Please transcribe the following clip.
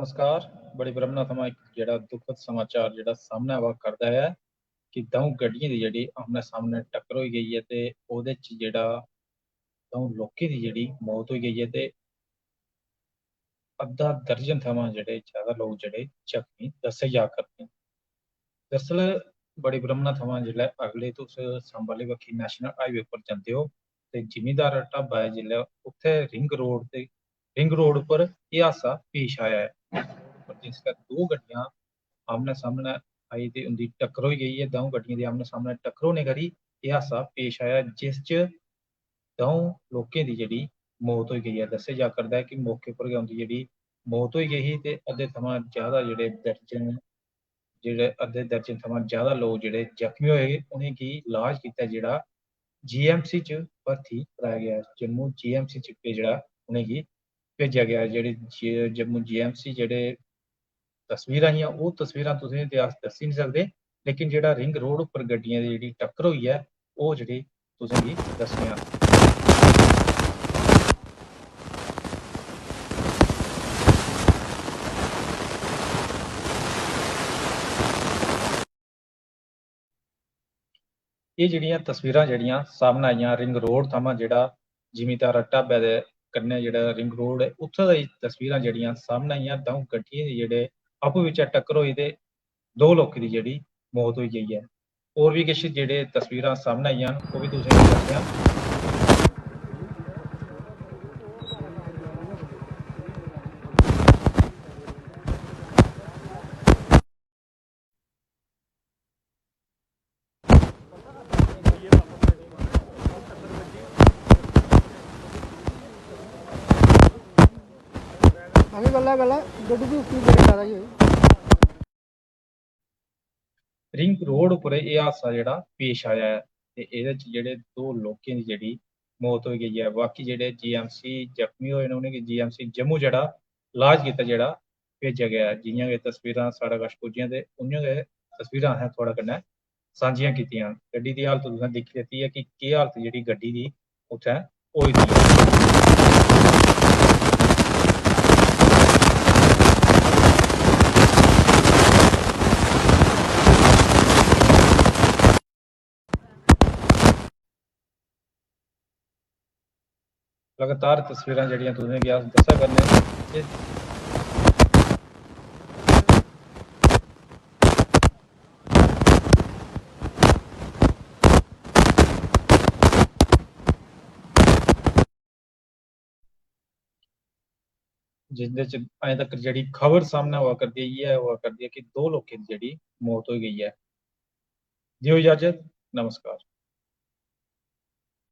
नमस्कार। बड़ी ब्रह्मणा थमां एक जेह्ड़ा दुखद समाचार जेह्ड़ा सामने आवा करदा है कि द'ऊं गड्डियें दी जेह्ड़ी आमने-सामने टक्कर होई गेई है ते ओह्दे च जेह्ड़ा द'ऊं लोकें दी जेह्ड़ी मौत होई गेई है ते अद्धा दर्जन थमां जेह्ड़े ज़्यादा लोक जेह्ड़े जख्मी दस्से जा करदे न। दरअसल बड़ी ब्रह्मणा थमां जेल्लै अगले तुस सांबा आह्ली बक्खी नेशनल हाईवे उप्पर जंदे हो ते जिमीदार ढाबा है जेल्लै उत्थै रिंग रोड उप्पर एह् हादसा पेश आया है। पर जिसलै दो गड्डियां आमने-सामने आई ते उंदी टक्कर होई गेई है। द'ऊं गड्डियें दी आमने-सामने टक्कर होने करी एह् हादसा पेश आया जिस च द'ऊं लोकें दी जेह्ड़ी मौत होई गेई है। दस्सेआ जा करदा है कि मौके उप्पर गै उंदी जेह्ड़ी मौत होई गेई ही ते अद्धे थमां ज़्यादा जेह्ड़े अद्धे दर्जन थमां ज़्यादा लोक जेह्ड़े जख्मी होए उ'नेंगी इलाज गित्तै जेह्ड़ा जीएमसी च भर्थी कराया गेआ है। जम्मू जीएमसी च जेह्ड़ा उ'नेंगी भेजेआ गेआ है। जेह्ड़े जम्मू जीएमसी जेह्ड़े तस्वीरां हियां ओह् तस्वीरां तुसें गी ते अस दस्सी निं सकदे, लेकिन जेह्ड़ा रिंग रोड उप्पर गड्डियें दी जेह्ड़ी टक्कर होई ऐ ओह् जेह्ड़ी तुसें गी दस्सने आं। एह् जेह्ड़ियां तस्वीरां जेह्ड़ियां सामनै आइयां रिंग रोड थमां जेह्ड़ा जिमीदार ढाबे दे कन्नै जेह्ड़ा रिंग रोड ऐ उत्थै दी तस्वीरां जेह्ड़ियां सामनै आइयां द'ऊं गड्डियें दी जेह्ड़े आपूं बिच्चै टक्कर होई ते दो लोकें दी जेह्ड़ी मौत होई गेई ऐ। होर बी किश जेह्ड़े तस्वीरां सामनै आइयां न ओह् बी तुसें गी दस्सने आं। अभी गल्ला गड्डी की स्पीड बड़ी ज़्यादा ही होई। रिंग रोड उप्पर एह् हादसा जेह्ड़ा पेश आया ऐ ते एह्दे च जेह्ड़े दो लोकें दी जेह्ड़ी मौत होई गेई ऐ। बाकी जेह्ड़े जीएमसी जख्मी होए न उ'नेंगी जीएमसी जम्मू जेह्ड़ा इलाज गित्तै जेह्ड़ा भेजेआ गेआ ऐ। जि'यां गै तस्वीरां साढ़े कश पुज्जियां ते उ'आं गै तस्वीरां असें थुआढ़े कन्नै सांझियां कीतियां। गड्डी दी हालत तुसें दिक्खी लैती ऐ कि केह् हालत जेह्ड़ी गड्डी दी उत्थै होई दी ऐ। लगातार तस्वीरां जेह्ड़ियां तुसें गी अस दस्सा करने एह् जिंदे च अजें तक जेह्ड़ी खबर सामने आवा करदी ऐ इ'यै आवा करदी ऐ कि दो लोकें दी जेह्ड़ी मौत होई गेई ऐ। दियो इजाजत, नमस्कार।